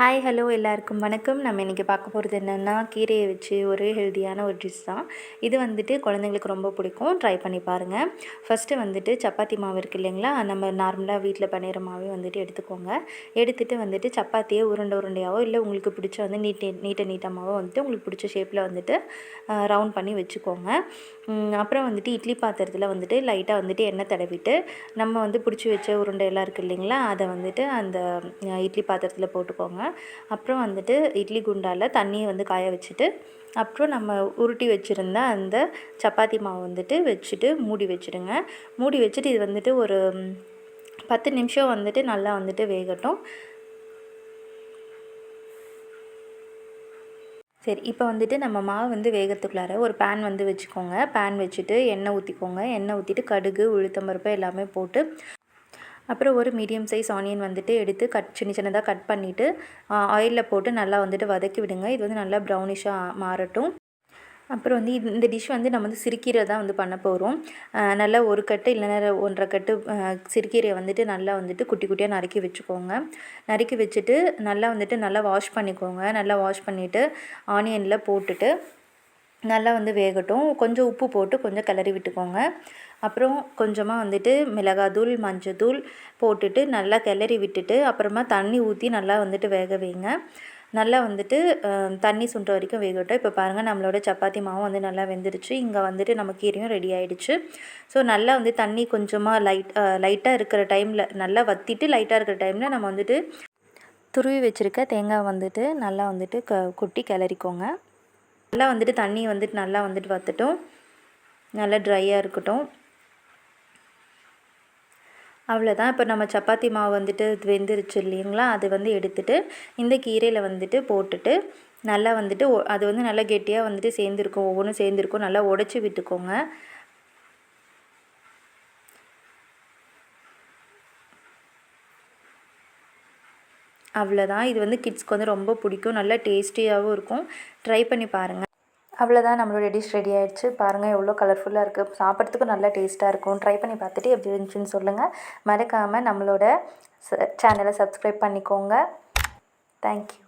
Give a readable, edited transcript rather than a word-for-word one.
Hi hello எல்லாருக்கும் வணக்கம். நம்ம இன்றைக்கி பார்க்க போகிறது என்னென்னா, கீரையை வச்சு ஒரு ஹெல்த்தியான ஒரு டிஷ் தான். இது வந்துட்டு குழந்தைங்களுக்கு ரொம்ப பிடிக்கும். ட்ரை பண்ணி பாருங்கள். ஃபஸ்ட்டு வந்துட்டு சப்பாத்தி மாவு இருக்குது இல்லைங்களா, நம்ம நார்மலாக வீட்டில் பண்ணிடுற மாவே வந்துட்டு எடுத்துக்கோங்க. எடுத்துகிட்டு வந்துட்டு சப்பாத்தியை உருண்டை உருண்டையாவோ இல்லை உங்களுக்கு பிடிச்ச வந்து நீட்டமாகவோ வந்துட்டு உங்களுக்கு பிடிச்ச ஷேப்பில் வந்துட்டு ரவுண்ட் பண்ணி வச்சுக்கோங்க. அப்புறம் வந்துட்டு இட்லி பாத்திரத்தில் வந்துட்டு லைட்டாக வந்துட்டு எண்ணெய் தடவிட்டு நம்ம வந்து பிடிச்சி வச்ச உருண்டையெல்லாம் இருக்குது இல்லைங்களா, அதை வந்துட்டு அந்த இட்லி பாத்திரத்தில் போட்டுக்கோங்க. அப்புறம் வந்துட்டு இட்லி குண்டாவில் தண்ணியை வந்து காய வச்சுட்டு அப்புறம் நம்ம உருட்டி வச்சுருந்த அந்த சப்பாத்தி மாவு வந்துட்டு வச்சுட்டு மூடி வச்சுடுங்க. மூடி வச்சுட்டு இது வந்துட்டு ஒரு 10 நிமிஷம் வந்துட்டு நல்லா வந்துட்டு வேகட்டும். சரி, இப்போ வந்துட்டு நம்ம மாவு வந்து வேகத்துக்குள்ளார ஒரு பேன் வந்து வச்சுக்கோங்க. பேன் வச்சுட்டு எண்ணெய் ஊற்றிக்கோங்க. எண்ணெய் ஊற்றிட்டு கடுகு, உளுத்தம்பருப்பு எல்லாமே போட்டு அப்புறம் ஒரு மீடியம் சைஸ் ஆனியன் வந்துட்டு எடுத்து சின்ன சின்னதாக கட் பண்ணிவிட்டு ஆயிலில் போட்டு நல்லா வந்துட்டு வதக்கி விடுங்க. இது வந்து நல்லா ப்ரௌனிஷாக மாறட்டும். அப்புறம் வந்து இந்த டிஷ் வந்து நம்ம வந்து சிறுக்கீரை தான் வந்து பண்ண போகிறோம். நல்லா ஒரு கட்டு இல்லைன்னா 1.5 கட்டு சிறுக்கீரையை வந்துட்டு நல்லா வந்துட்டு குட்டி குட்டியாக நறுக்கி வச்சுக்கோங்க. நறுக்கி வச்சுட்டு நல்லா வாஷ் பண்ணிக்கோங்க. நல்லா வாஷ் பண்ணிவிட்டு ஆனியனில் போட்டுட்டு நல்லா வந்து வேகட்டும். கொஞ்சம் உப்பு போட்டு கொஞ்சம் கிளறி விட்டுக்கோங்க. அப்புறம் கொஞ்சமாக வந்துட்டு மிளகாத்தூள், மஞ்சத்தூள் போட்டுட்டு நல்லா கிளறி விட்டுட்டு அப்புறமா தண்ணி ஊற்றி நல்லா வந்துட்டு வேக வைங்க. நல்லா வந்துட்டு தண்ணி சுண்டுற வரைக்கும் வேகட்டும். இப்போ பாருங்கள், நம்மளோட சப்பாத்தி மாவும் வந்து நல்லா வெந்துடுச்சு. இங்கே வந்துட்டு நம்ம கீரையும் ரெடி ஆகிடுச்சு. ஸோ நல்லா வந்து தண்ணி கொஞ்சமாக லைட்டாக இருக்கிற டைமில் நல்லா வற்றிட்டு லைட்டாக இருக்கிற டைமில் நம்ம வந்துட்டு துருவி வச்சுருக்க தேங்காய் வந்துட்டு நல்லா வந்துட்டு கொட்டி கிளறிக்கோங்க. நல்லா வந்துட்டு தண்ணி வந்துட்டு நல்லா வந்துட்டு வற்றட்டும். நல்லா ட்ரையாக இருக்கட்டும். அவ்வளோதான். இப்போ நம்ம சப்பாத்தி மாவு வந்துட்டு வெந்துருச்சு இல்லைங்களா, அது வந்து எடுத்துகிட்டு இந்த கீரையில் வந்துட்டு போட்டுட்டு நல்லா வந்துட்டு அது வந்து நல்லா கெட்டியாக வந்துட்டு சேர்ந்துருக்கும். ஒவ்வொன்றும் சேர்ந்துருக்கும். நல்லா உடச்சி விட்டுக்கோங்க. அவ்வளோதான். இது வந்து கிட்ஸ்க்கு வந்து ரொம்ப பிடிக்கும். நல்லா டேஸ்டியாகவும் இருக்கும். ட்ரை பண்ணி பாருங்கள். அவ்வளோதான், நம்மளோட டிஷ் ரெடி ஆகிடுச்சு. பாருங்கள் எவ்வளோ கலர்ஃபுல்லாக இருக்குது. சாப்பிட்றதுக்கும் நல்லா டேஸ்ட்டாக இருக்கும். ட்ரை பண்ணி பார்த்துட்டு எப்படி இருந்துச்சுன்னு சொல்லுங்கள். மறக்காமல் நம்மளோட சேனலை சப்ஸ்கிரைப் பண்ணிக்கோங்க. தேங்க்யூ.